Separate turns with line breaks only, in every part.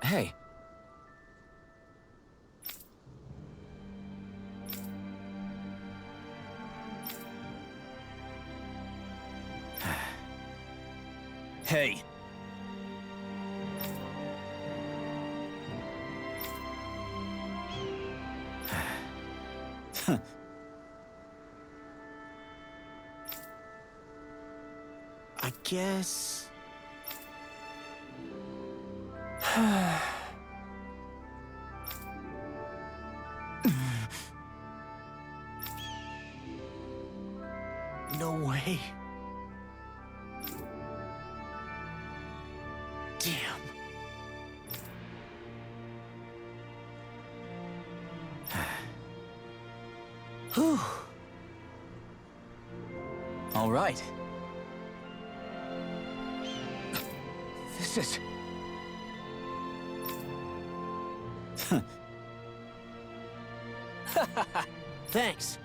Hey. Hey.
I guess... No way. Damn. Whew.
All right. This is...
Thanks.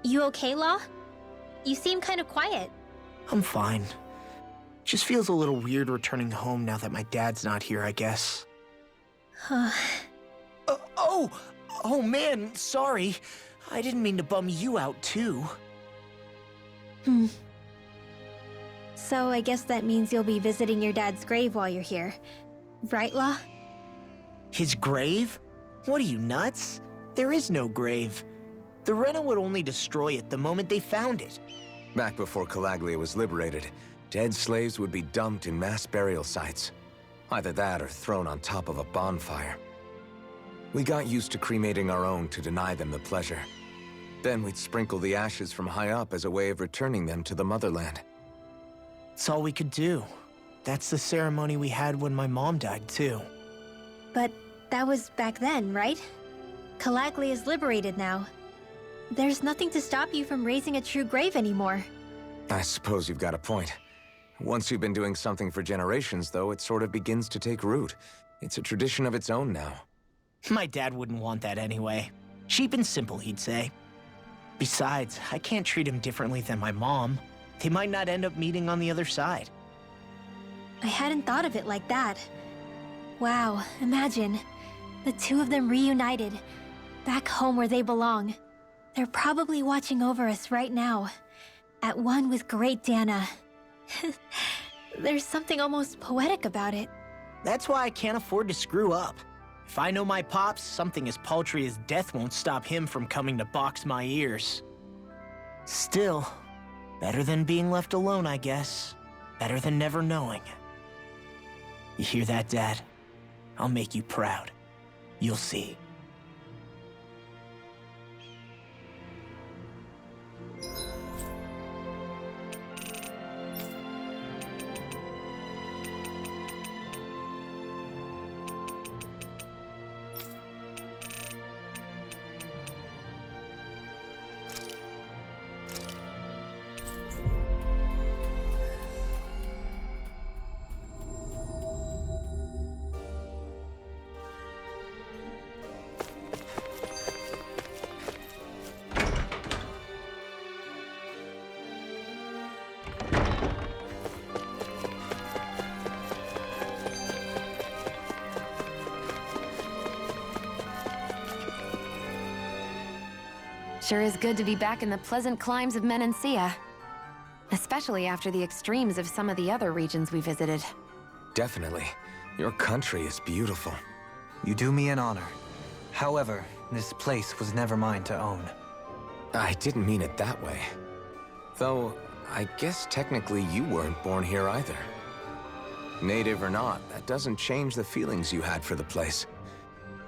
You okay, Law? You seem kind of quiet.
I'm fine. Just feels a little weird returning home now that my dad's not here, I guess. Oh man, sorry. I didn't mean to bum you out too.
So I guess that means you'll be visiting your dad's grave while you're here. Right, Law?
His grave? What are you, nuts? There is no grave. The Rena would only destroy it the moment they found it.
Back before Calaglia was liberated, dead slaves would be dumped in mass burial sites. Either that or thrown on top of a bonfire. We got used to cremating our own to deny them the pleasure. Then we'd sprinkle the ashes from high up as a way of returning them to the motherland.
It's all we could do. That's the ceremony we had when my mom died, too.
But that was back then, right? Calaglia is liberated now. There's nothing to stop you from raising a true grave anymore.
I suppose you've got a point. Once you've been doing something for generations, though, it sort of begins to take root. It's a tradition of its own now.
My dad wouldn't want that anyway. Cheap and simple, he'd say. Besides, I can't treat him differently than my mom. They might not end up meeting on the other side.
I hadn't thought of it like that. Wow, imagine. The two of them reunited, back home where they belong. They're probably watching over us right now, at one with Great Dana. There's something almost poetic about it.
That's why I can't afford to screw up. If I know my pops, something as paltry as death won't stop him from coming to box my ears. Still, better than being left alone, I guess. Better than never knowing. You hear that, Dad? I'll make you proud. You'll see.
Sure is good to be back in the pleasant climes of Menancia. Especially after the extremes of some of the other regions we visited.
Definitely. Your country is beautiful.
You do me an honor. However, this place was never mine to own.
I didn't mean it that way. Though, I guess technically you weren't born here either. Native or not, that doesn't change the feelings you had for the place.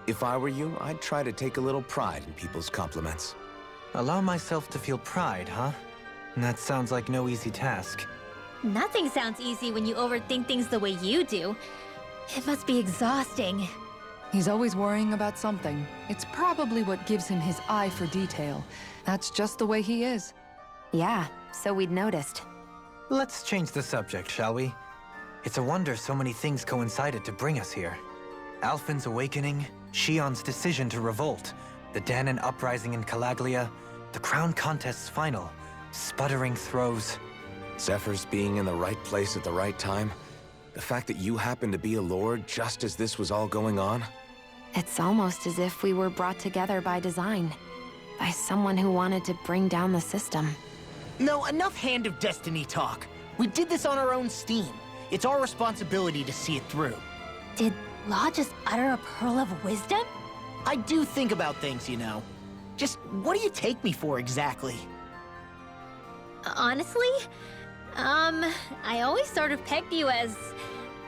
If I were you, I'd try to take a little pride in people's compliments.
Allow myself to feel pride, huh? That sounds like no easy task.
Nothing sounds easy when you overthink things the way you do. It must be exhausting.
He's always worrying about something. It's probably what gives him his eye for detail. That's just the way he is.
Yeah, so we'd noticed.
Let's change the subject, shall we? It's a wonder so many things coincided to bring us here. Alphen's awakening, Shion's decision to revolt, the Danon uprising in Calaglia, the Crown Contest's final, sputtering throws.
Zephyr's being in the right place at the right time. The fact that you happened to be a lord just as this was all going on.
It's almost as if we were brought together by design. By someone who wanted to bring down the system.
No, enough Hand of Destiny talk. We did this on our own steam. It's our responsibility to see it through.
Did Law just utter a pearl of wisdom?
I do think about things, you know. Just what do you take me for exactly?
Honestly, I always sort of pegged you as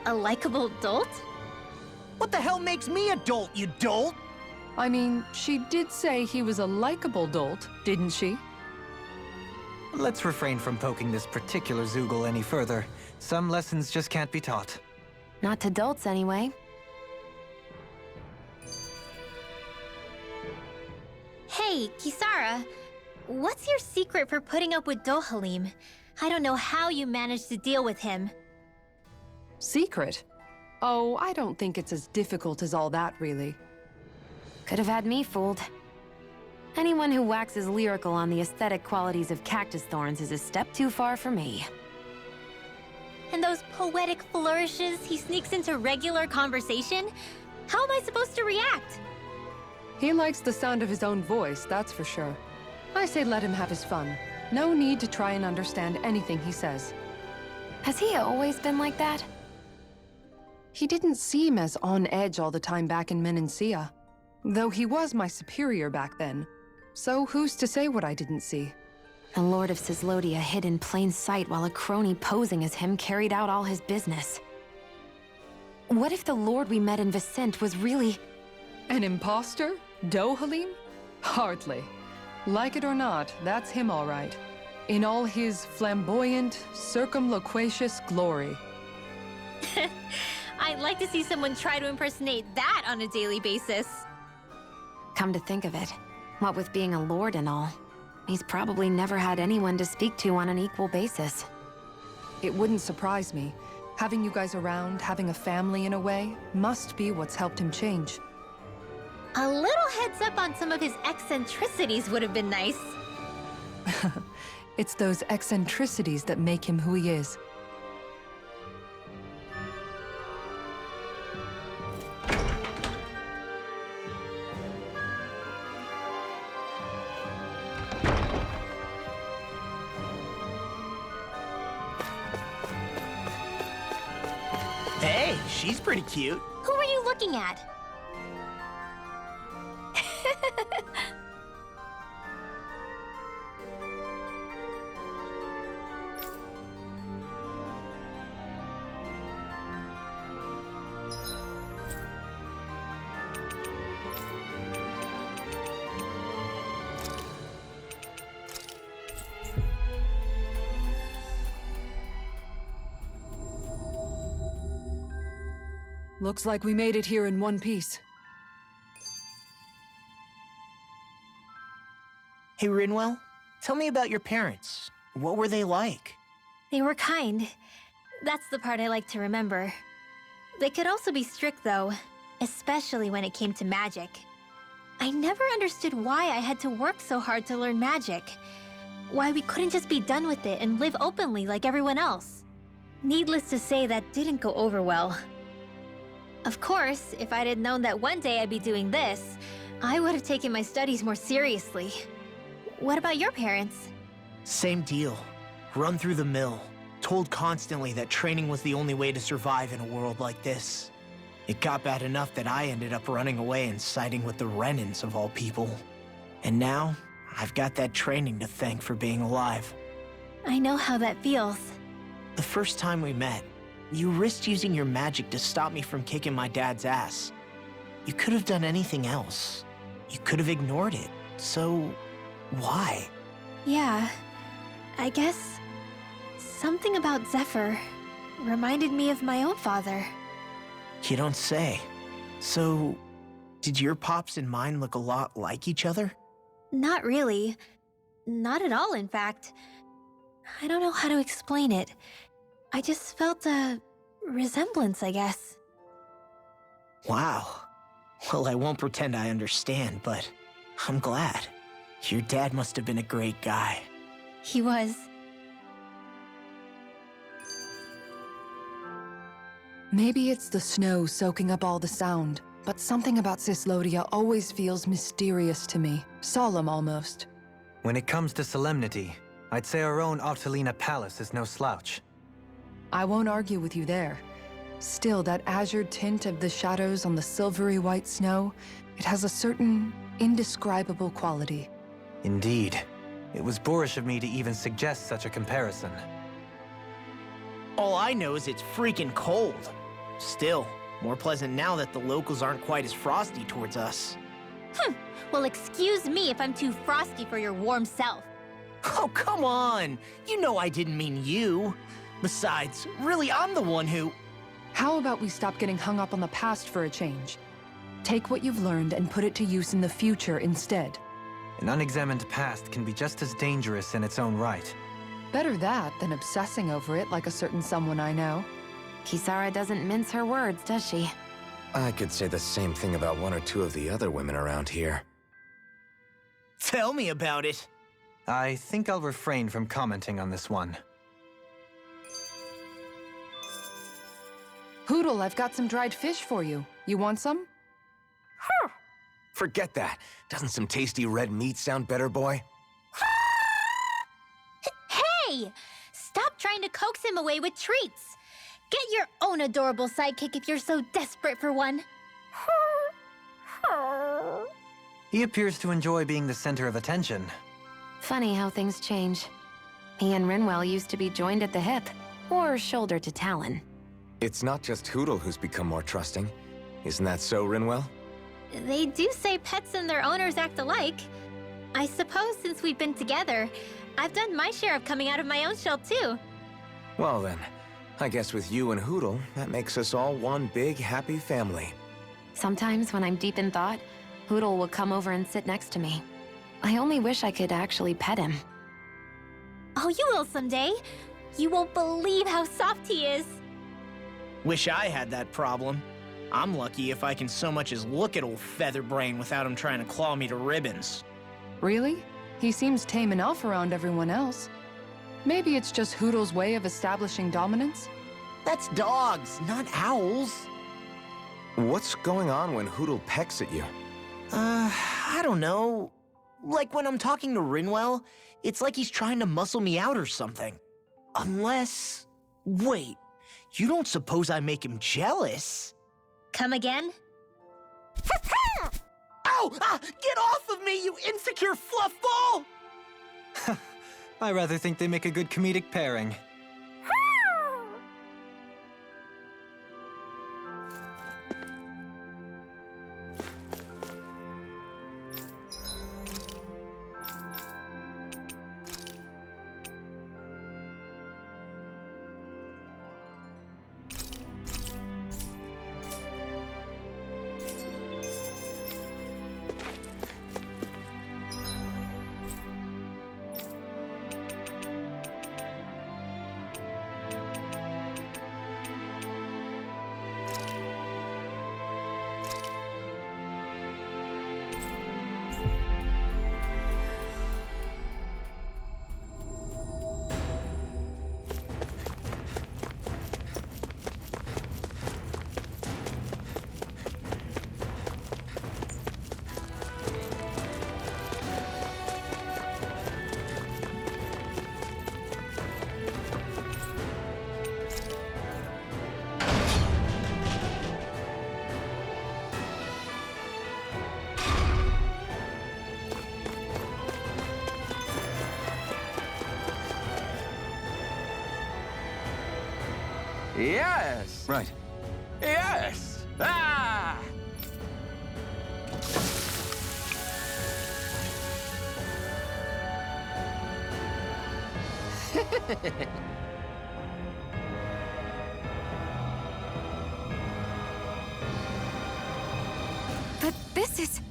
a likable dolt.
What the hell makes me a dolt, you dolt?
I mean, she did say he was a likable dolt, didn't she?
Let's refrain from poking this particular Zoogle any further. Some lessons just can't be taught.
Not to dolts, anyway.
Hey, Kisara, what's your secret for putting up with Dohalim? I don't know how you managed to deal with him.
Secret? Oh, I don't think it's as difficult as all that, really.
Could have had me fooled. Anyone who waxes lyrical on the aesthetic qualities of cactus thorns is a step too far for me.
And those poetic flourishes he sneaks into regular conversation? How am I supposed to react?
He likes the sound of his own voice, that's for sure. I say let him have his fun. No need to try and understand anything he says.
Has he always been like that?
He didn't seem as on edge all the time back in Menancia. Though he was my superior back then. So who's to say what I didn't see?
The Lord of Cislodia hid in plain sight while a crony posing as him carried out all his business. What if the Lord we met in Vicente was really...
An imposter? Dohalim? Hardly. Like it or not, that's him all right. In all his flamboyant, circumloquacious glory.
I'd like to see someone try to impersonate that on a daily basis.
Come to think of it, what with being a lord and all, he's probably never had anyone to speak to on an equal basis.
It wouldn't surprise me. Having you guys around, having a family in a way, must be what's helped him change.
A little heads up on some of his eccentricities would have been nice.
It's those eccentricities that make him who he is.
Hey, she's pretty cute.
Who were you looking at?
Looks like we made it here in one piece.
Hey, Rinwell, tell me about your parents. What were they like?
They were kind. That's the part I like to remember. They could also be strict, though, especially when it came to magic. I never understood why I had to work so hard to learn magic. Why we couldn't just be done with it and live openly like everyone else. Needless to say, that didn't go over well. Of course, if I'd had known that one day I'd be doing this, I would have taken my studies more seriously. What about your parents?
Same deal. Run through the mill. Told constantly that training was the only way to survive in a world like this. It got bad enough that I ended up running away and siding with the Renans of all people. And now, I've got that training to thank for being alive.
I know how that feels.
The first time we met, you risked using your magic to stop me from kicking my dad's ass. You could have done anything else. You could have ignored it. So, why?
Yeah, I guess something about Zephyr reminded me of my own father.
You don't say. So, did your pops and mine look a lot like each other?
Not really. Not at all, in fact. I don't know how to explain it. I just felt a resemblance, I guess.
Wow. Well, I won't pretend I understand, but I'm glad. Your dad must have been a great guy.
He was.
Maybe it's the snow soaking up all the sound, but something about Cislodia always feels mysterious to me. Solemn, almost.
When it comes to solemnity, I'd say our own Octalina Palace is no slouch.
I won't argue with you there. Still, that azure tint of the shadows on the silvery white snow, it has a certain indescribable quality.
Indeed. It was boorish of me to even suggest such a comparison.
All I know is it's freaking cold. Still, more pleasant now that the locals aren't quite as frosty towards us.
Well, excuse me if I'm too frosty for your warm self.
Oh, come on! You know I didn't mean you. Besides, really, I'm the one who...
How about we stop getting hung up on the past for a change? Take what you've learned and put it to use in the future instead.
An unexamined past can be just as dangerous in its own right.
Better that than obsessing over it like a certain someone I know.
Kisara doesn't mince her words, does she?
I could say the same thing about one or two of the other women around here.
Tell me about it.
I think I'll refrain from commenting on this one.
Hootle, I've got some dried fish for you. You want some?
Forget that. Doesn't some tasty red meat sound better, boy?
Hey! Stop trying to coax him away with treats. Get your own adorable sidekick if you're so desperate for one.
He appears to enjoy being the center of attention.
Funny how things change. He and Rinwell used to be joined at the hip, or shoulder to talon.
It's not just Hootle who's become more trusting. Isn't that so, Rinwell?
They do say pets and their owners act alike. I suppose since we've been together, I've done my share of coming out of my own shell too.
Well then, I guess with you and Hootle, that makes us all one big happy family.
Sometimes when I'm deep in thought, Hootle will come over and sit next to me. I only wish I could actually pet him.
Oh, you will someday. You won't believe how soft he is.
Wish I had that problem. I'm lucky if I can so much as look at old Featherbrain without him trying to claw me to ribbons.
Really? He seems tame enough around everyone else. Maybe it's just Hootle's way of establishing dominance?
That's dogs, not owls.
What's going on when Hootle pecks at you?
I don't know. Like when I'm talking to Rinwell, it's like he's trying to muscle me out or something. Unless... Wait, you don't suppose I make him jealous?
Come again?
Ow! Get off of me, you insecure fluffball!
I rather think they make a good comedic pairing.
Yes!
Right.
Yes! Ah!
But this is...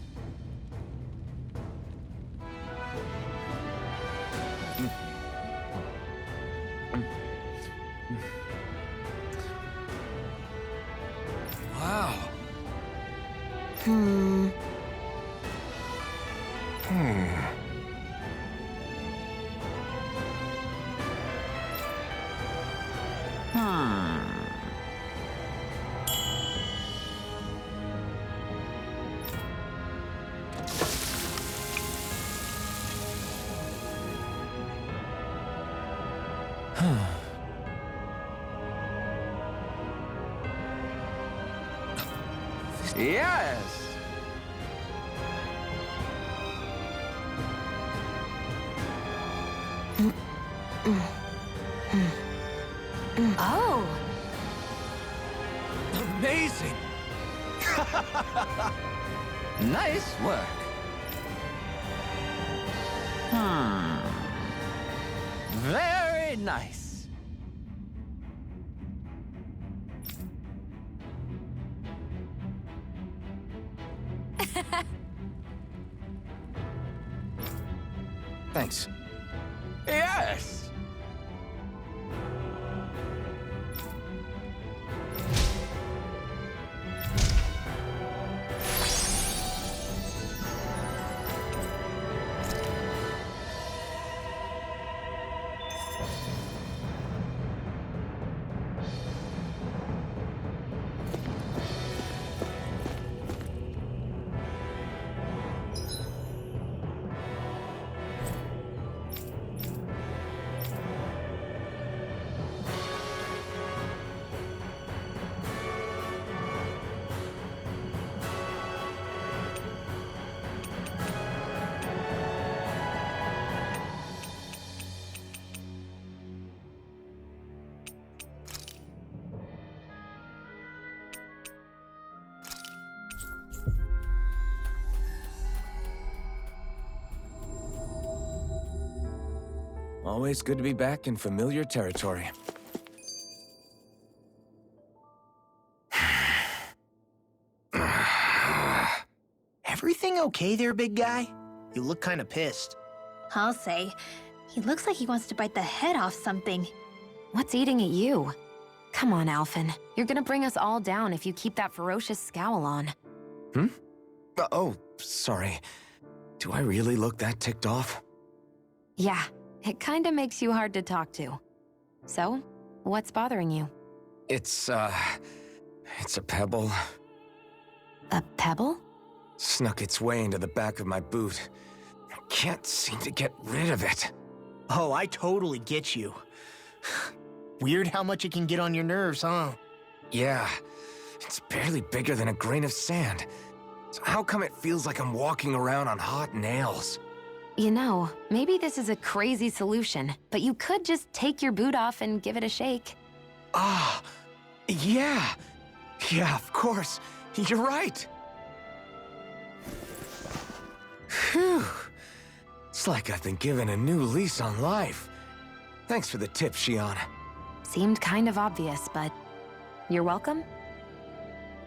Wow.
Yes!
Oh!
Amazing!
Nice work. Very nice.
Thanks.
Yes!
Always good to be back in familiar territory.
Everything okay there, big guy? You look kind of pissed.
I'll say. He looks like he wants to bite the head off something.
What's eating at you? Come on, Alphen. You're gonna bring us all down if you keep that ferocious scowl on.
Oh, sorry. Do I really look that ticked off?
Yeah, it kinda makes you hard to talk to. So, what's bothering you?
It's a pebble.
A pebble?
Snuck its way into the back of my boot. I can't seem to get rid of it.
Oh, I totally get you. Weird how much it can get on your nerves, huh?
Yeah, it's barely bigger than a grain of sand. So how come it feels like I'm walking around on hot nails?
You know, maybe this is a crazy solution, but you could just take your boot off and give it a shake.
Ah, yeah. Yeah, of course. You're right. Phew. It's like I've been given a new lease on life. Thanks for the tip, Shion.
Seemed kind of obvious, but you're welcome?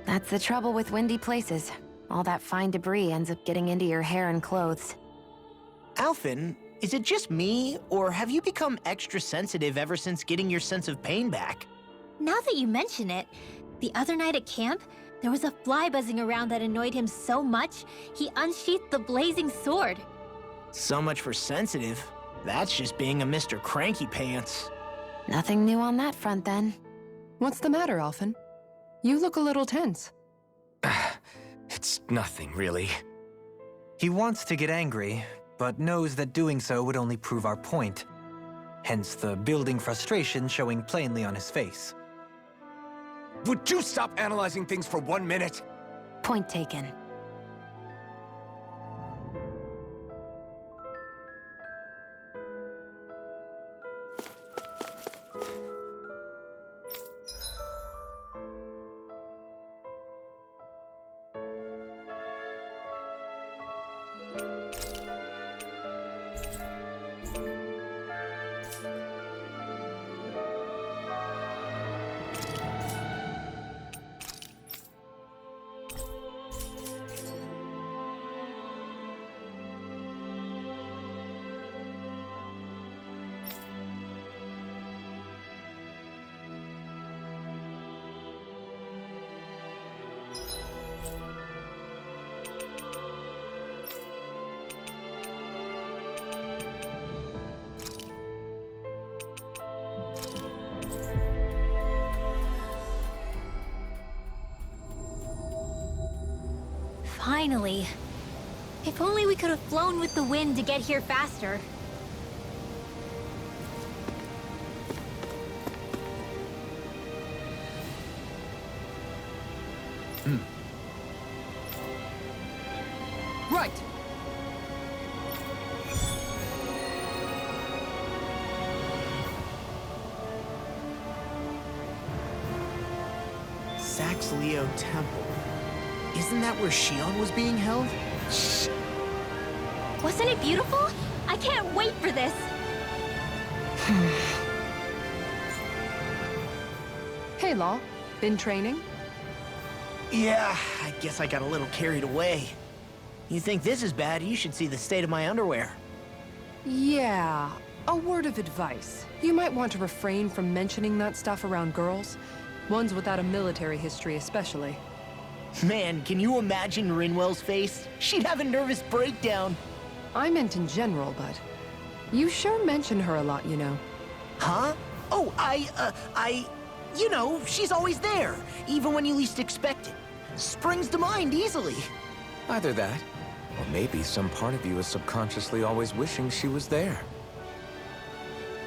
That's the trouble with windy places. All that fine debris ends up getting into your hair and clothes.
Alphen, is it just me, or have you become extra sensitive ever since getting your sense of pain back?
Now that you mention it, the other night at camp, there was a fly buzzing around that annoyed him so much, he unsheathed the blazing sword.
So much for sensitive. That's just being a Mr. Cranky Pants.
Nothing new on that front, then.
What's the matter, Alphen? You look a little tense.
It's nothing, really.
He wants to get angry, but knows that doing so would only prove our point. Hence the building frustration showing plainly on his face.
Would you stop analyzing things for 1 minute?
Point taken.
Finally. If only we could have flown with the wind to get here faster.
Right.
Saxleo Temple. Isn't that where Shion was being held?
Shh! Wasn't it beautiful? I can't wait for this!
Hey, Law. Been training?
Yeah, I guess I got a little carried away. You think this is bad, you should see the state of my underwear.
Yeah. A word of advice. You might want to refrain from mentioning that stuff around girls. Ones without a military history especially.
Man, can you imagine Rinwell's face? She'd have a nervous breakdown.
I meant in general, but... You sure mention her a lot, you know.
Huh? Oh, You know, she's always there, even when you least expect it. Springs to mind easily.
Either that, or maybe some part of you is subconsciously always wishing she was there.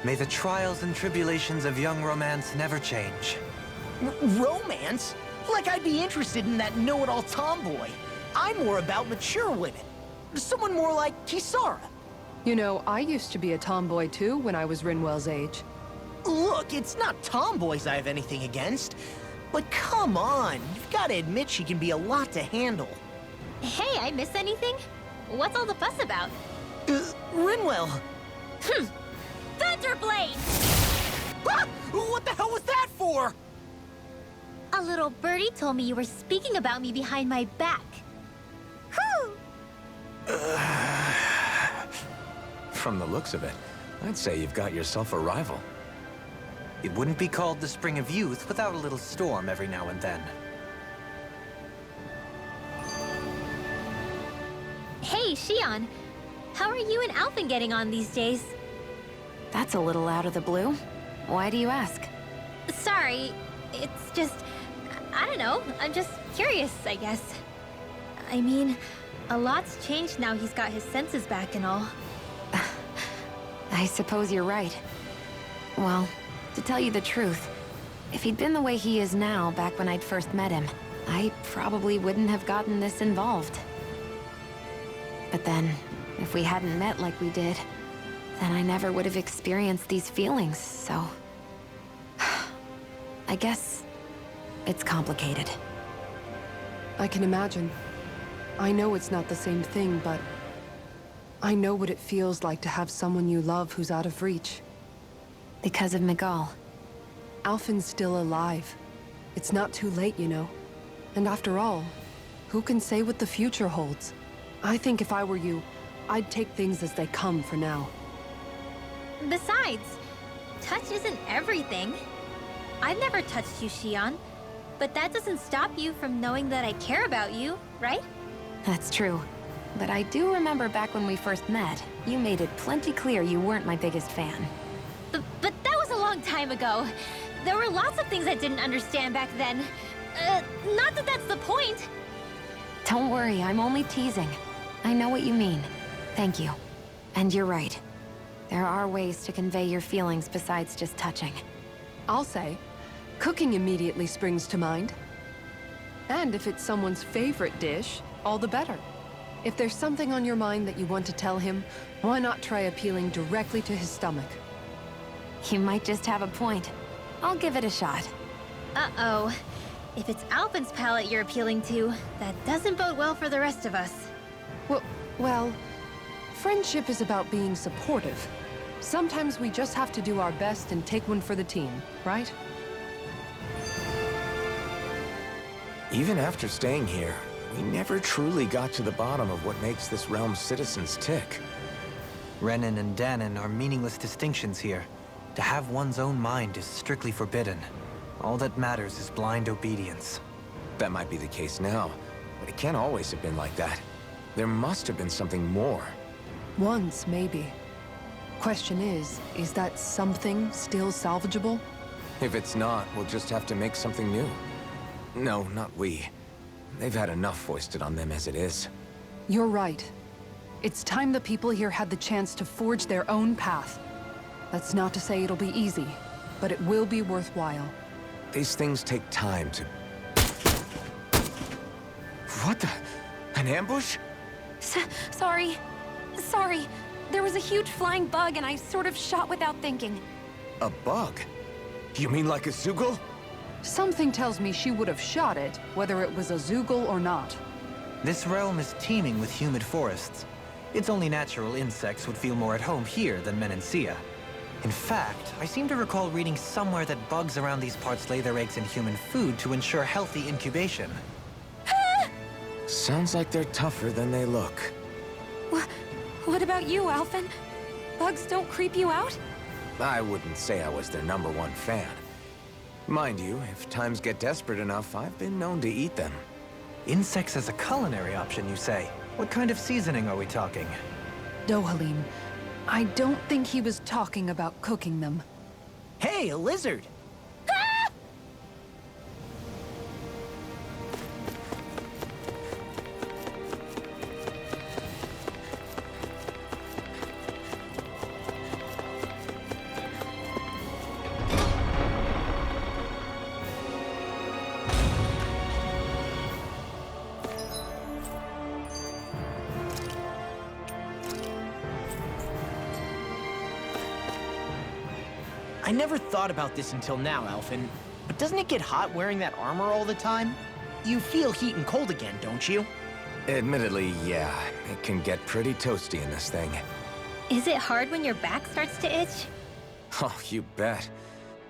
May the trials and tribulations of young romance never change.
Romance? Like I'd be interested in that know-it-all tomboy. I'm more about mature women. Someone more like Kisara.
You know, I used to be a tomboy too when I was Rinwell's age.
Look, it's not tomboys I have anything against. But come on, you've got to admit she can be a lot to handle.
Hey, I miss anything? What's all the fuss about?
Rinwell.
Thunderblade!
Ah! What the hell was that for?
A little birdie told me you were speaking about me behind my back. Whew!
From the looks of it, I'd say you've got yourself a rival.
It wouldn't be called the Spring of Youth without a little storm every now and then.
Hey, Shion. How are you and Alphen getting on these days?
That's a little out of the blue. Why do you ask?
Sorry, it's just... I don't know, I'm just curious, I guess. I mean, a lot's changed now he's got his senses back and all.
I suppose you're right. Well, to tell you the truth, if he'd been the way he is now back when I'd first met him, I probably wouldn't have gotten this involved. But then, if we hadn't met like we did, then I never would have experienced these feelings, so... I guess... it's complicated.
I can imagine. I know it's not the same thing, but... I know what it feels like to have someone you love who's out of reach.
Because of Miguel.
Alphen's still alive. It's not too late, you know. And after all, who can say what the future holds? I think if I were you, I'd take things as they come for now.
Besides, touch isn't everything. I've never touched you, Shion. But that doesn't stop you from knowing that I care about you, right?
That's true. But I do remember back when we first met, you made it plenty clear you weren't my biggest fan.
But that was a long time ago. There were lots of things I didn't understand back then. Not that that's the point.
Don't worry, I'm only teasing. I know what you mean. Thank you. And you're right. There are ways to convey your feelings besides just touching.
I'll say, cooking immediately springs to mind. And if it's someone's favorite dish, all the better. If there's something on your mind that you want to tell him, why not try appealing directly to his stomach?
You might just have a point. I'll give it a shot.
Uh-oh. If it's Alphen's palate you're appealing to, that doesn't bode well for the rest of us.
Well, friendship is about being supportive. Sometimes we just have to do our best and take one for the team, right?
Even after staying here, we never truly got to the bottom of what makes this realm's citizens tick.
Renan and Danon are meaningless distinctions here. To have one's own mind is strictly forbidden. All that matters is blind obedience.
That might be the case now, but it can't always have been like that. There must have been something more.
Once, maybe. Question is that something still salvageable?
If it's not, we'll just have to make something new. No, not we. They've had enough foisted on them as it is.
You're right. It's time the people here had the chance to forge their own path. That's not to say it'll be easy, but it will be worthwhile.
These things take time to... What the? An ambush?
Sorry. There was a huge flying bug and I sort of shot without thinking.
A bug? You mean like a Zoogle?
Something tells me she would have shot it, whether it was a Zoogle or not.
This realm is teeming with humid forests. It's only natural insects would feel more at home here than Menancia. In fact, I seem to recall reading somewhere that bugs around these parts lay their eggs in human food to ensure healthy incubation.
Sounds like they're tougher than they look.
What about you, Alphen? Bugs don't creep you out?
I wouldn't say I was their #1 fan. Mind you, if times get desperate enough, I've been known to eat them.
Insects as a culinary option, you say? What kind of seasoning are we talking?
Dohalim, I don't think he was talking about cooking them.
Hey, a lizard! I never thought about this until now, Alphen, but doesn't it get hot wearing that armor all the time? You feel heat and cold again, don't you?
Admittedly, yeah. It can get pretty toasty in this thing.
Is it hard when your back starts to itch?
Oh, you bet.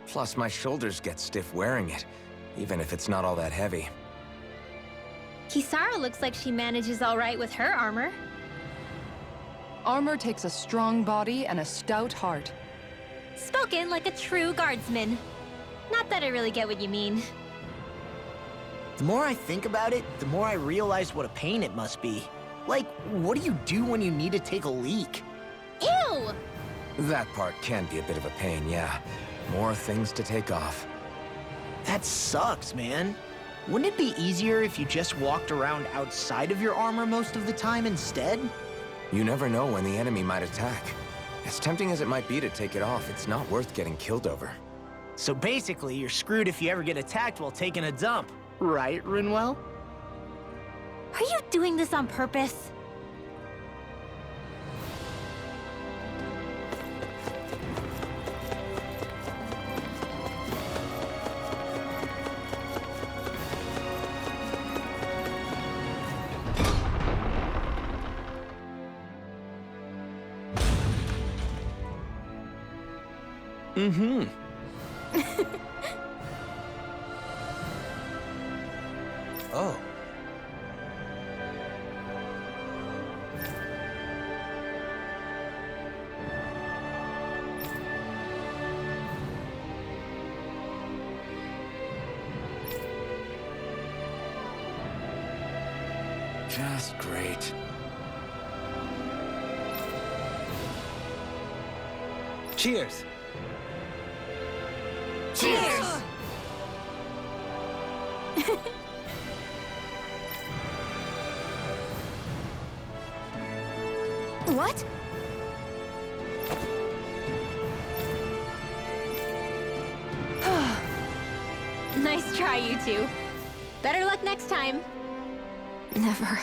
Plus, my shoulders get stiff wearing it, even if it's not all that heavy.
Kisara looks like she manages all right with her armor.
Armor takes a strong body and a stout heart.
Spoken like a true guardsman. Not that I really get what you mean.
The more I think about it, the more I realize what a pain it must be. Like, what do you do when you need to take a leak?
Ew!
That part can be a bit of a pain, yeah. More things to take off.
That sucks, man. Wouldn't it be easier if you just walked around outside of your armor most of the time instead?
You never know when the enemy might attack. As tempting as it might be to take it off, it's not worth getting killed over.
So basically, you're screwed if you ever get attacked while taking a dump. Right, Rinwell?
Are you doing this on purpose?
Mm-hmm.
Oh.
Just great.
Cheers!
Cheers! What? Nice try, you two. Better luck next time.
Never.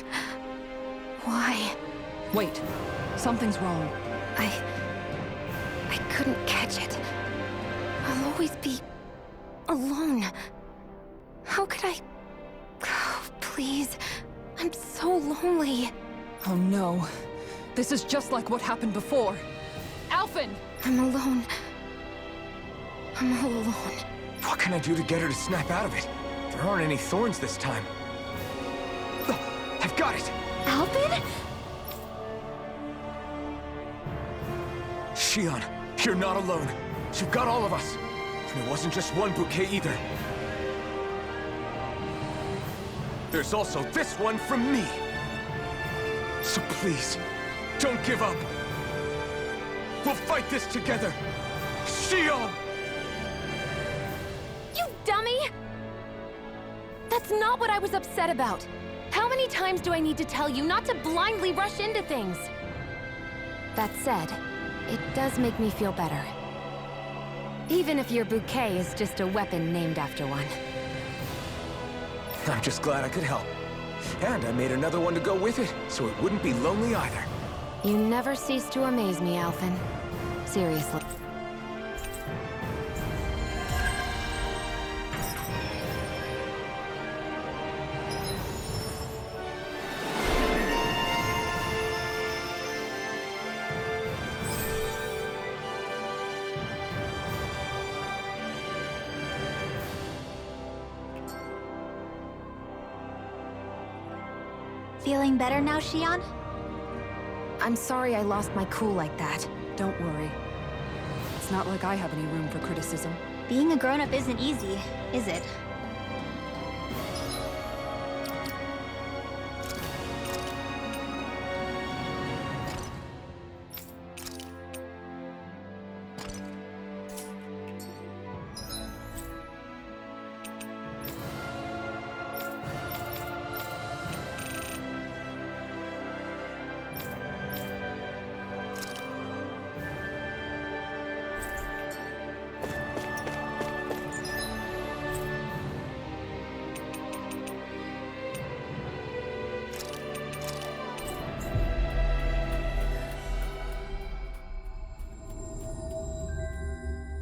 Why?
Wait, something's wrong.
I couldn't catch it. I'll always be alone. How could I... Oh, please. I'm so lonely.
Oh no. This is just like what happened before. Alphen!
I'm alone. I'm all alone.
What can I do to get her to snap out of it? There aren't any thorns this time. I've got it!
Alphen?
Shion, you're not alone. You've got all of us. And it wasn't just one bouquet either. There's also this one from me. So please, don't give up. We'll fight this together. Shion!
You dummy!
That's not what I was upset about. How many times do I need to tell you not to blindly rush into things? That said, it does make me feel better. Even if your bouquet is just a weapon named after one.
I'm just glad I could help. And I made another one to go with it, so it wouldn't be lonely either.
You never cease to amaze me, Alphen. Seriously.
Feeling better now, Xion?
I'm sorry I lost my cool like that.
Don't worry. It's not like I have any room for criticism.
Being a grown-up isn't easy, is it?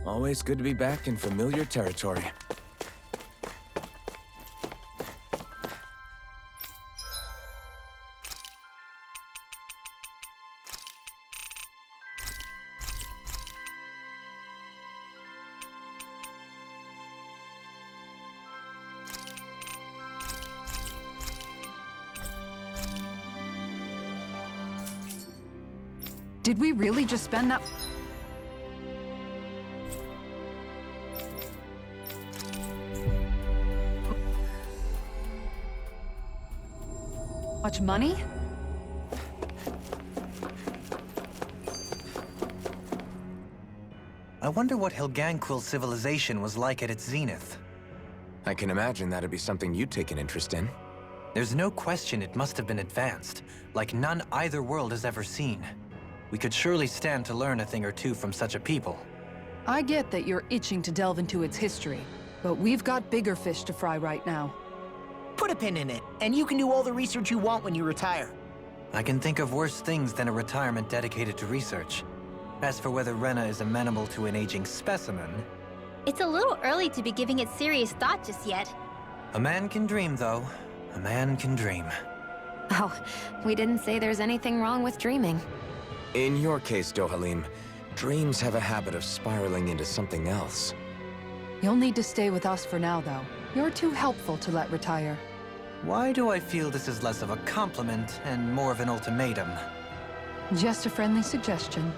Always good to be back in familiar territory.
Did we really just spend that much money?
I wonder what Hilganquil's civilization was like at its zenith.
I can imagine that'd be something you'd take an interest in.
There's no question it must have been advanced, like none either world has ever seen. We could surely stand to learn a thing or two from such a people.
I get that you're itching to delve into its history, but we've got bigger fish to fry right now.
Put a pin in it, and you can do all the research you want when you retire.
I can think of worse things than a retirement dedicated to research. As for whether Rena is amenable to an aging specimen...
It's a little early to be giving it serious thought just yet.
A man can dream, though. A man can dream.
Oh, we didn't say there's anything wrong with dreaming.
In your case, Dohalim, dreams have a habit of spiraling into something else.
You'll need to stay with us for now, though. You're too helpful to let retire.
Why do I feel this is less of a compliment and more of an ultimatum?
Just a friendly suggestion.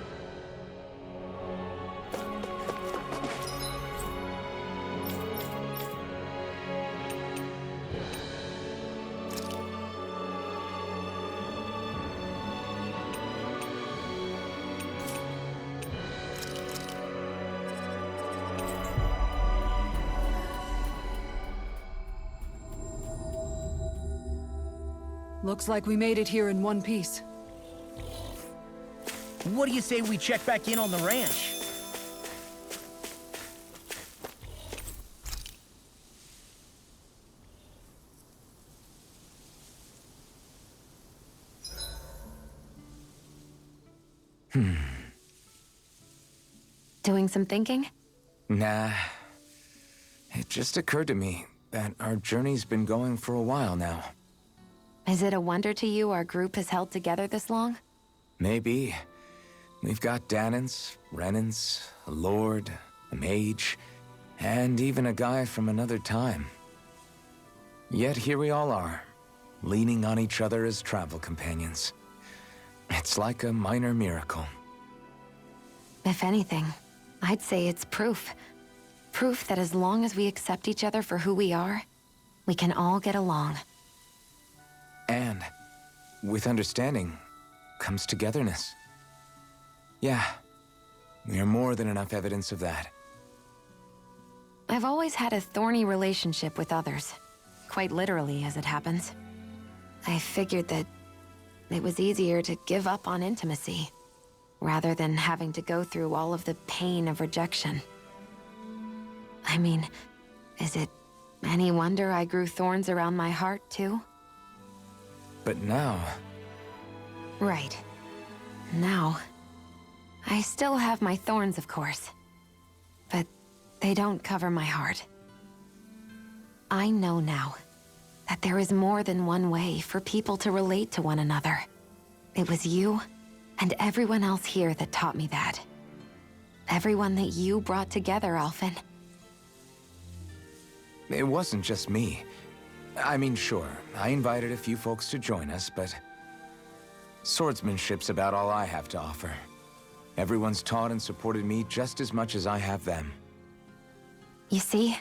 Looks like we made it here in one piece.
What do you say we check back in on the ranch?
Doing some thinking?
Nah. It just occurred to me that our journey's been going for a while now.
Is it a wonder to you our group has held together this long?
Maybe. We've got Danans, Renans, a lord, a mage, and even a guy from another time. Yet here we all are, leaning on each other as travel companions. It's like a minor miracle.
If anything, I'd say it's proof. Proof that as long as we accept each other for who we are, we can all get along.
And with understanding comes togetherness. Yeah, we are more than enough evidence of that.
I've always had a thorny relationship with others. quite literally, as it happens. I figured that it was easier to give up on intimacy, rather than having to go through all of the pain of rejection. I mean, is it any wonder I grew thorns around my heart, too?
But now...
Right. Now, I still have my thorns, of course. But they don't cover my heart. I know now that there is more than one way for people to relate to one another. It was you and everyone else here that taught me that. Everyone that you brought together, Alphen.
It wasn't just me. I mean, sure, I invited a few folks to join us, but... swordsmanship's about all I have to offer. Everyone's taught and supported me just as much as I have them.
You see?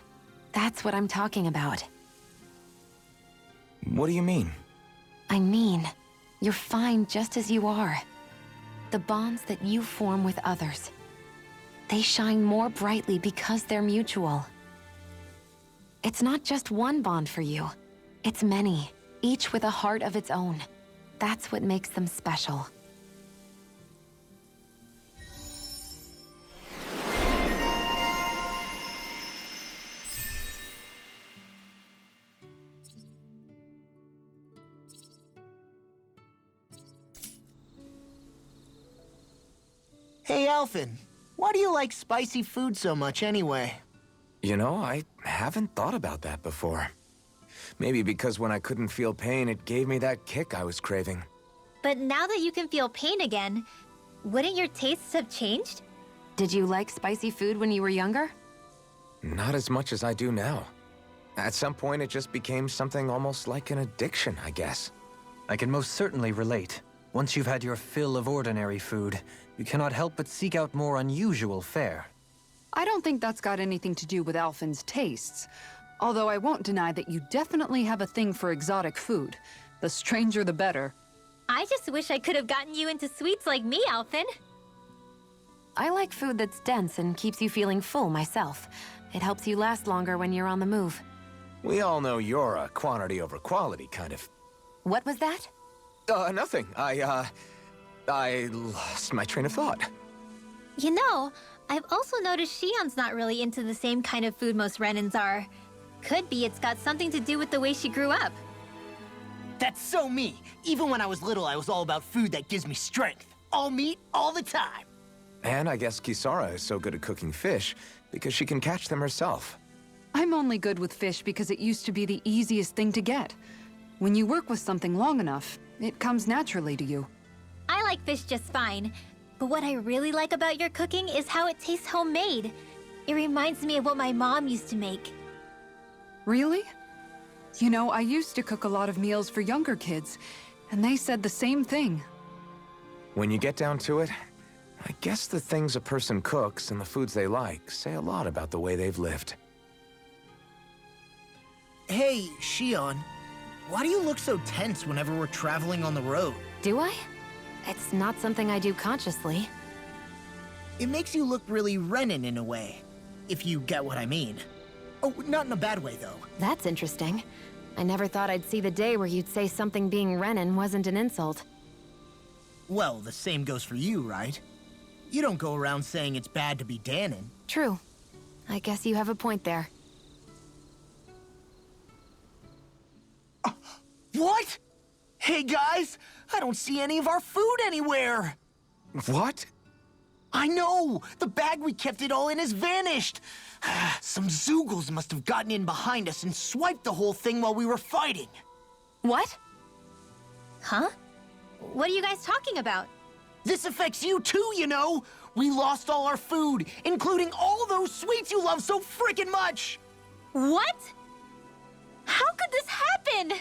That's what I'm talking about.
What do you mean?
I mean, you're fine just as you are. The bonds that you form with others, they shine more brightly because they're mutual. It's not just one bond for you. It's many, each with a heart of its own. That's what makes them special.
Hey, Alphen, why do you like spicy food so much anyway?
You know, I haven't thought about that before. Maybe because when I couldn't feel pain, it gave me that kick I was craving.
But now that you can feel pain again, wouldn't your tastes have changed?
Did you like spicy food when you were younger?
Not as much as I do now. At some point, it just became something almost like an addiction, I guess.
I can most certainly relate. Once you've had your fill of ordinary food, you cannot help but seek out more unusual fare.
I don't think that's got anything to do with Alphen's tastes. Although I won't deny that you definitely have a thing for exotic food. The stranger, the better.
I just wish I could have gotten you into sweets like me, Alphen.
I like food that's dense and keeps you feeling full myself. It helps you last longer when you're on the move.
We all know you're a quantity over quality kind of...
What was that?
Nothing. I lost my train of thought.
You know, I've also noticed Shion's not really into the same kind of food most Renans are. Could be it's got something to do with the way she grew up.
That's so me. Even when I was little, I was all about food that gives me strength. All meat, all the time.
And I guess Kisara is so good at cooking fish because she can catch them herself.
I'm only good with fish because it used to be the easiest thing to get. When you work with something long enough, it comes naturally to you.
I like fish just fine, but what I really like about your cooking is how it tastes homemade. It reminds me of what my mom used to make.
Really? You know, I used to cook a lot of meals for younger kids, and they said the same thing.
When you get down to it, I guess the things a person cooks and the foods they like say a lot about the way they've lived.
Hey, Shion, why do you look so tense whenever we're traveling on the road?
Do I? It's not something I do consciously.
It makes you look really Renin in a way, if you get what I mean. Oh, not in a bad way, though.
That's interesting. I never thought I'd see the day where you'd say something being Renin wasn't an insult.
Well, the same goes for you, right? You don't go around saying it's bad to be Danon.
True. I guess you have a point there.
What? Hey, guys! I don't see any of our food anywhere!
What?
I know! The bag we kept it all in has vanished! Some Zoogles must have gotten in behind us and swiped the whole thing while we were fighting.
What? Huh? What are you guys talking about?
This affects you too, you know! We lost all our food, including all those sweets you love so frickin' much!
What? How could this happen?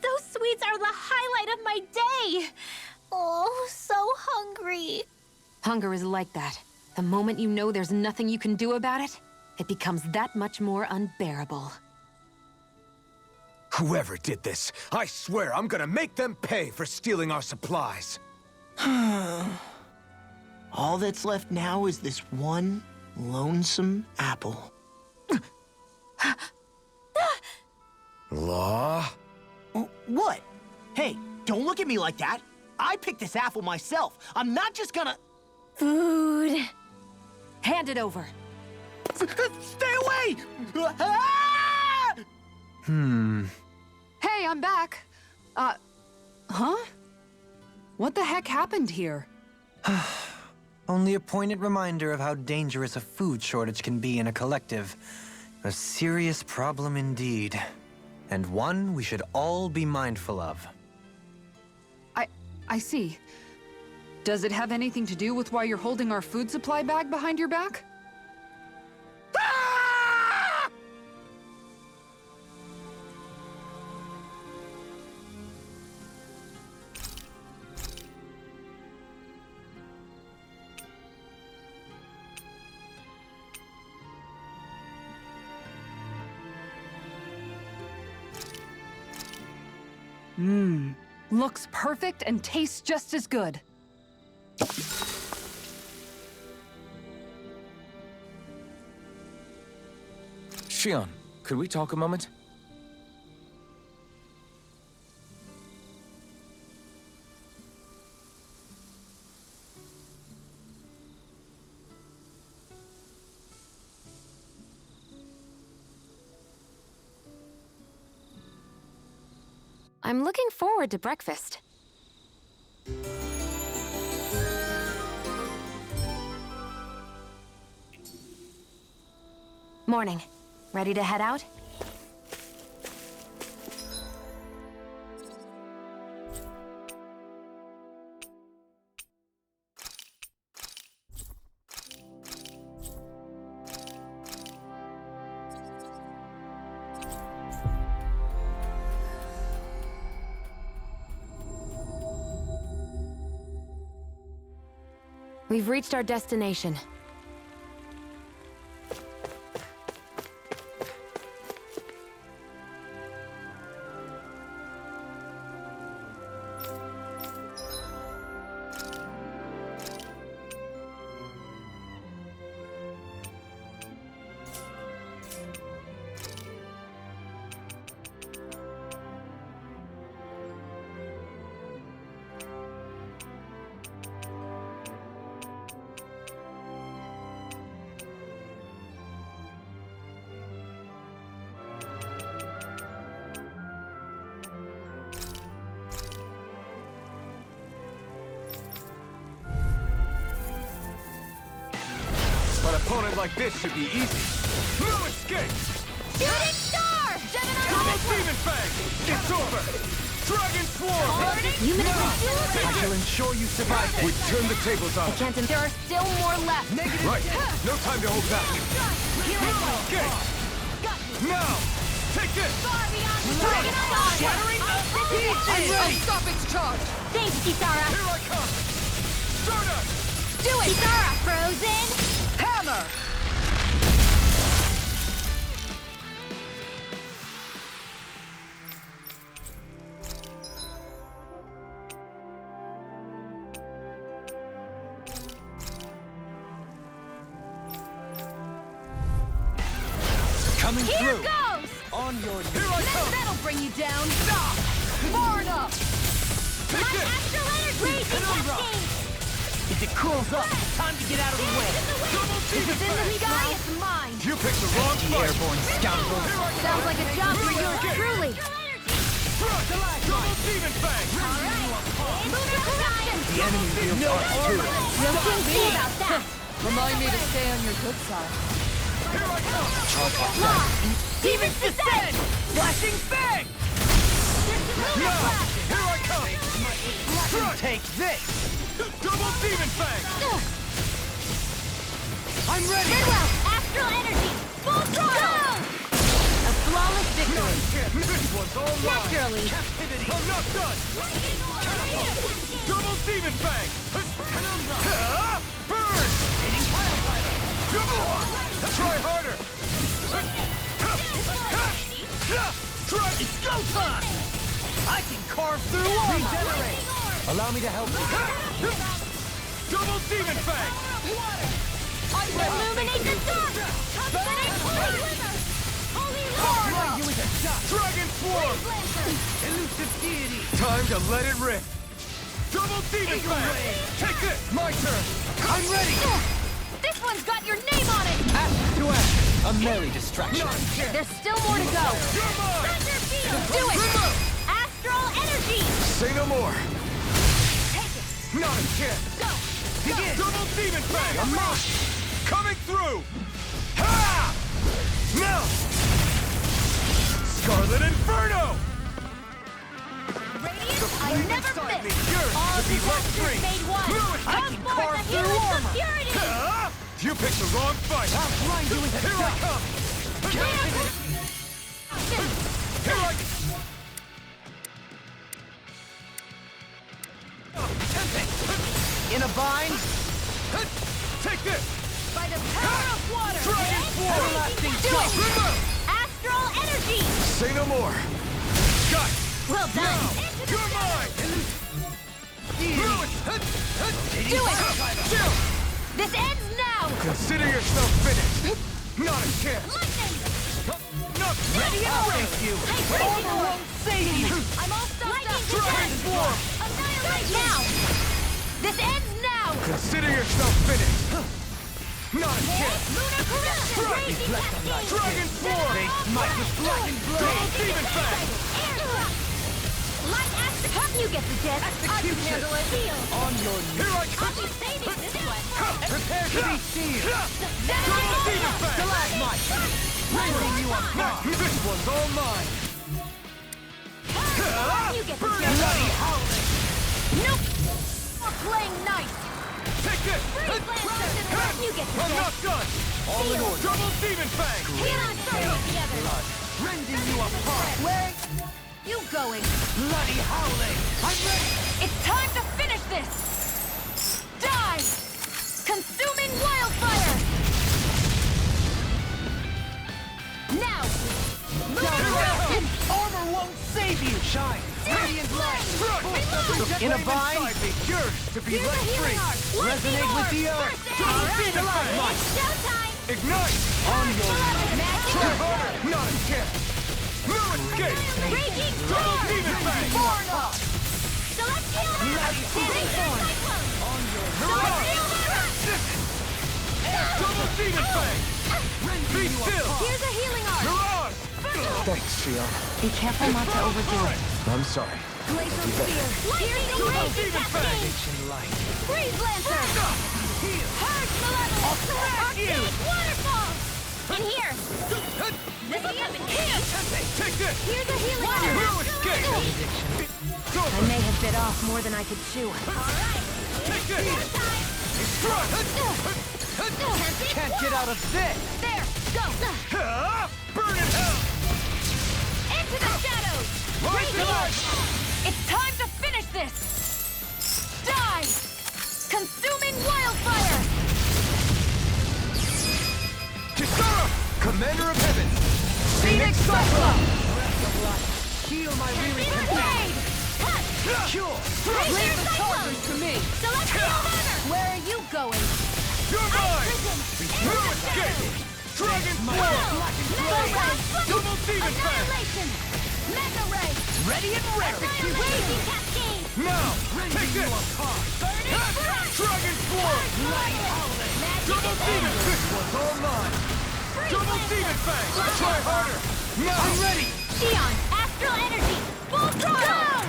Those sweets are the highlight of my day! Oh, so hungry.
Hunger is like that. The moment you know there's nothing you can do about it, it becomes that much more unbearable.
Whoever did this, I swear I'm gonna make them pay for stealing our supplies.
All that's left now is this one lonesome apple.
Law?
What? Hey, don't look at me like that. I picked this apple myself. I'm not just gonna...
Food.
Hand it over.
Stay away! Ah!
Hey, I'm back. Huh? What the heck happened here?
Only a poignant reminder of how dangerous a food shortage can be in a collective. A serious problem indeed. And one we should all be mindful of.
I see. Does it have anything to do with why you're holding our food supply bag behind your back?
Ah!
Looks perfect and tastes just as good.
Shion, could we talk a moment?
I'm looking forward to breakfast. Morning. Ready to head out? We've reached our destination.
An opponent like this should be easy. No escape!
Shooting star!
Double Demon Fang! It's over! Dragon Swarm!
You may
I shall ensure you survive
We
this.
turn the tables on.
Can't. There are still more left.
Right! No time to hold back! Escape! Now! Take this!
Dragon Star!
Shattering the
I'm ready.
Stop its charge!
Thanks, Kisara.
Here I come! Stardust!
Do it! Kisara, frozen!
Hammer!
Coming
Here
through.
goes!
On your knees.
Here I come!
That'll bring you down! Stop! Far enough!
My astral energy! Cascade!
If it cools up, it's time to get out of the way.
Double Demon
In the
Fang!
sky, it's mine!
You picked the wrong fight!
Airborne scoundrel.
Sounds like a job for yours truly!
Thrust! Double Demon Fang!
The enemy feels us too.
We'll soon see about that!
Remind me to stay on your good side.
Here I come!
Demons descend! Flashing Fang!
Now! Here I come! Thrust!
Take this!
Double Demon Fang!
I'm ready!
Farewell! Astral energy! Full throttle! A flawless victory!
This was all mine!
Naturally!
I'm not done! Double Demon Fang! Burn! Try harder! Try!
It's go time! I can carve through all! Regenerate!
Allow me to help you.
Double Demon Fang!
Illuminate the dark! Holy river! Holy Lord!
Dragon Swarm!
Swarm!
Elusive deity.
Time to let it rip! Double Demon Fang! Take this! My turn! I'm ready!
This one's got your name on it!
Ash to ash. A merry distraction.
There's still more to go.
You're mine!
Do it! Astral energy!
Say no more!
Take it!
Not a chance!
Go!
Begin! Double Demon Fang! I'm not! Coming through! Ha! Now! Scarlet Inferno!
Radiant, I never
Inside me,
miss!
yours
All
to be let
disasters
free!
made one!
I
Come
can
forth
carve
the
through
healers of
armor!
purity!
Ah! You picked the wrong fight!
I'll grind you into
Here I
dust.
come! Here I
In a bind.
Take this!
By the power of water!
Dragon Swarm!
Everlasting
Do it!
Remove!
Astral energy!
Say no more! Got it!
Well done!
You're mine!
Do it! This ends now!
Consider yourself finished! Not a chance!
Lightning!
Not
Ready and break you. Armor won't save you.
I'm all stuffed up!
Dragon Swarm!
Annihilate now! This ends now!
Consider yourself finished! Not a chance!
Lunar corruption! Crazy cascade!
Dragon Swarm!
Might with lightning
Double
blade.
Demon Fang!
Air thrust! Light action! You get the jet! I can
Execution.
handle it! Seal!
On your
Here I
I'll
come!
be saving this one!
Prepare to be sealed.
Double Demon Fang!
Stalagmite. Rendering you apart.
This one's all mine!
You get the
Burn
jet!
Bloody howling.
Nope! We're playing nice!
Take this!
Freeze Lancer! You get the
I'm
jet!
not done! All in order! Double Demon Fang!
Heal on circle together!
Rending you apart.
Where you going?
Bloody howling. I'm ready.
It's time to finish this! Die! Consuming wildfire! Now!
Armor won't save you. Shine. Radiant light.
In a bind? Yours to be
Here's
let
the
free!
healing arc!
Resonate with the earth.
Double Demon Fang!
It's showtime!
Ignite!
On your
Magic!
Try harder! Not a chance! No escape!
Raging
Double
storm!
Demon Fang!
Born off! Celestial
Bloody
Cyclone!
on your
Celestial
Double Demon Fang! Be still!
Here's a healing arc!
Mirage! Thanks, Shion.
Be careful not to overdo it.
I'm sorry.
Glacial Spear! Lightning Raging Cascade! Freeze Lancer! Purge Malevolence! Arctic Waterfall! In here! This will come in here!
Take this!
Here's a healing
No
arc!
escape! It's
I
over!
may have bit off more than I could chew.
Alright!
Take this! Strike!
Can't get out of this.
There! Go!
Burn in hell!
Into the shadows!
Rise to life!
It's time to finish this! Die! Consuming wildfire!
Kisara! Commander of Heaven!
Phoenix Cyclone!
Heal my weary
Blade! Cut!
Cure.
Raise
Leave
your
the
cyclone!
charges to me.
Celestial Hammer! Where are you going?
You're mine! No escape! Dragon Swarm! Double Demon Fang!
Annihilation! Mega Ray!
Ready and ready.
Raging Cascade!
Now! Take this!
Burning Blast!
Dragon Swarm!
Magic
Double Demon! This one's all mine! Double Demon Fang! Try harder! Now! I'm ready!
Xion! Astral Energy! Full throttle! Go!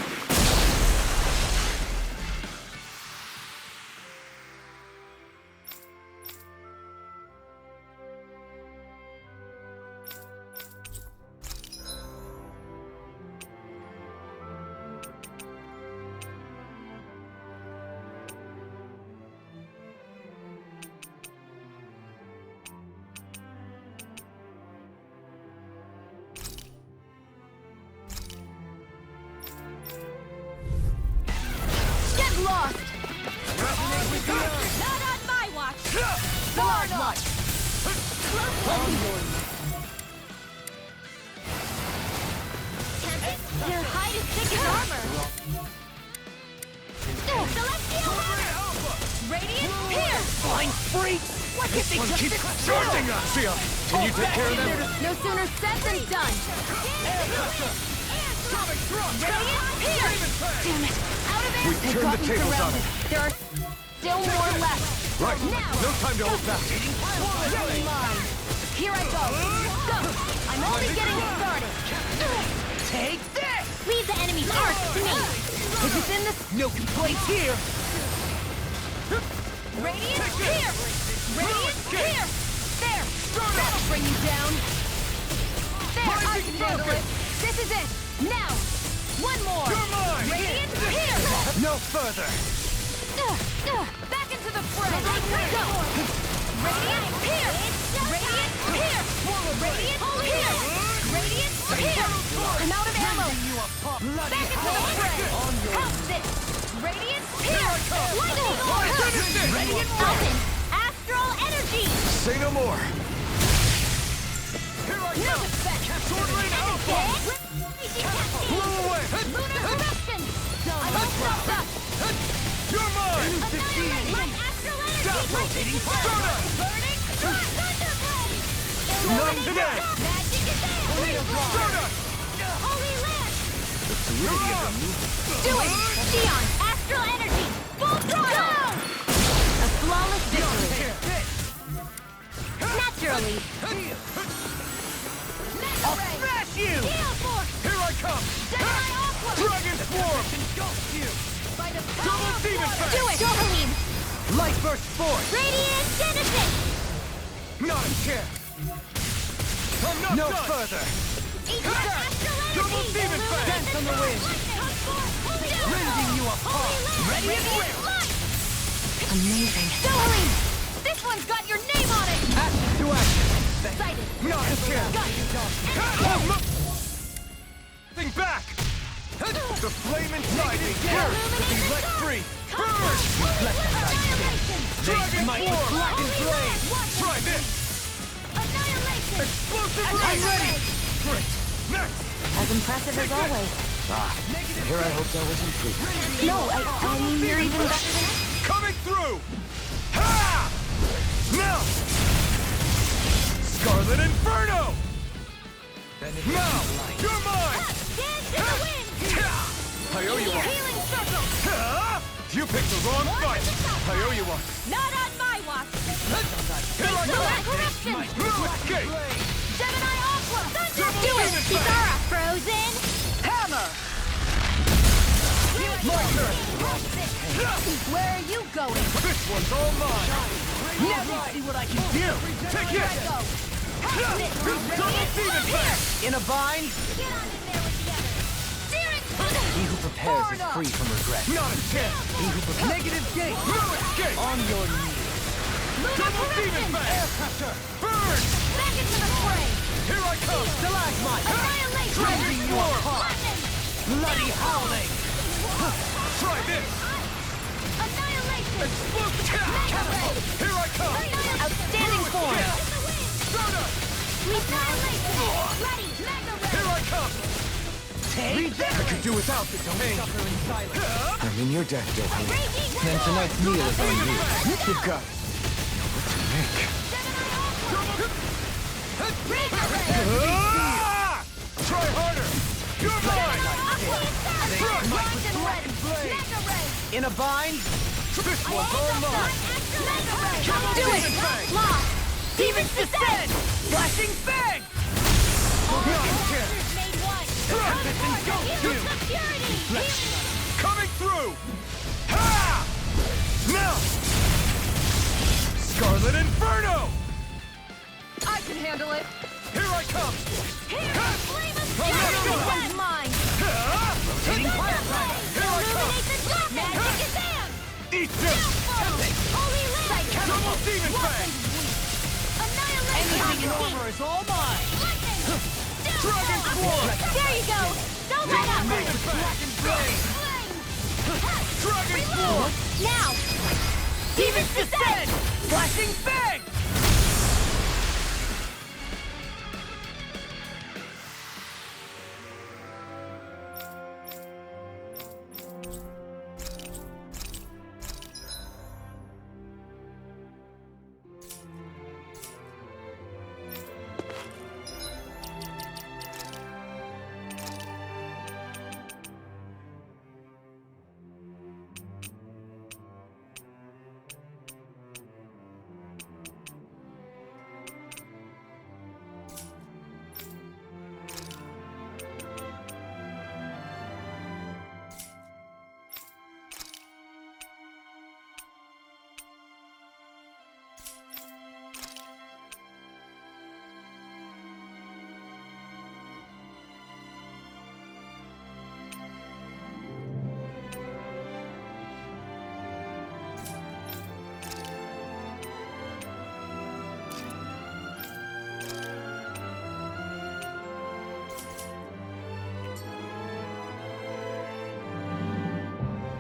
Get lost! Not on my watch! Stalagmite! Your hide is thick as armor! Celestial Hammer! Radiant Pierce!
Fine freak.
What if they just
Keep charging us! Sia, can you take care of them?
No sooner said than done!
Atomic thrust!
Radiant Pierce!
Demon Fang!
Damn it! Out of it!
We've
They've
turned
got
the
me
tables on
surrounded.
it.
There are still more left.
Right,
Now!
no time to hold back.
Really mine. Here I go. Go! I'm only getting started.
Take this!
Leave the enemy's arc to me.
If it's in this, no complaints here.
Radiant Pierce! Radiant Pierce! There! That'll bring you down. There, I can handle it. This is it. Now! One more!
You're mine!
Radiant Pierce!
No further!
Back into the fray! Go! Radiant Pierce! Radiant Pierce! Radiant Pierce! Radiant Pierce! I'm out of ammo! Back into the fray! How's this? Radiant Pierce! Lightning Orb! Radiant Open! Astral Energy!
Say no more! Here I
No
come!
effect!
Sword Rain Alpha! Blow away!
Lunar Eruption! I'm all stopped up!
You're mine!
Annihilate my astral energy!
Rotating Soda!
Burning Thunderblade!
Not today!
Magic is there!
Soda!
Holy Lance!
Do
Do it! Xion! Astral energy! Full throttle! A flawless victory! Naturally!
I'll smash you!
Gale Force!
Here I come!
Jedi Aqua!
Dragon Swarm!
Engulf you!
By the
Double
power of
Demon
Force!
Fang!
Do it! Dohalim!
Light burst force!
Radiant Genesis!
Not a chance! I'm not
No
done!
further!
Ether! Astral energy!
Double Demon Fang!
Dance on the wind! Rending you apart! Ready and
Radiant Light!
Amazing.
Dohalim! This one's got your name on it!
Action to action!
Excited!
Not a chance!
Got
Oh, Thing back! The flame inside me yearns to be let free! Burn!
Annihilation!
Dragon
might
Swarm!
black and flame!
Try this!
Annihilation!
Explosive
I'm
Rain!
ready!
Great! Next!
As impressive as always.
Here I hoped I was improved.
No, I mean, you're even better than
Coming through! Ha! Now! Scarlet Inferno! Now! You're mine!
Dance in the wind!
I owe you one!
Healing circle!
Ha! You picked the wrong fight! I owe you one!
Not on my watch!
Here I
Lunar
go!
corruption!
No escape!
Gemini Aqua!
Double
Do it!
Demon Fang!
Kisara Frozen!
Hammer!
Where are you going?
This one's all mine!
Now see what I can do!
Take
Here
it!
I go!
Double Demon Fang!
In a bind,
Get on in there with the others! Steer it!
He who prepares is free from regret.
Not a chance!
negative gate!
No escape!
On your knees!
Double Demon Fang! Burn!
Back into the fray!
Here I come!
Stalagmite!
Annihilation!
Dragon Swarm!
Lightning!
Bloody howling!
Try this!
Annihilation!
Explosive catapult! Here I come!
Outstanding form!
Soda!
Annihilation! Ready! Mega Ray!
Here I come!
Take
I could do without the domain.
suffer in silence!
I'm in your debt, Dohalim.
Raging
Then tonight's meal is on you.
You've got it. What to make?
Ah! Try harder! You're mine!
Mega Ray!
In a bind,
This one's all mine!
Mega Ray!
Do it!
Lost!
demons descend! Flashing fang!
Not a chance!
Made one!
This engulfs you!
Security!
Coming through! Ha! Now! Scarlet Inferno!
I can handle it.
Here I come!
Here! Flame of
I'm not
Fury!
done.
One's mine!
Ha!
Rotating fire!
Here I come!
Illuminate the darkness! Magic is in!
Eat this!
Holy Lance!
Double Demon Fang!
Annihilation!
Anything in armor is all mine!
Lightning!
Dragon Swarm!
There you go! Don't let up!
Demon Fang! Dragon Swarm!
Now!
Demons descend! Flashing fang!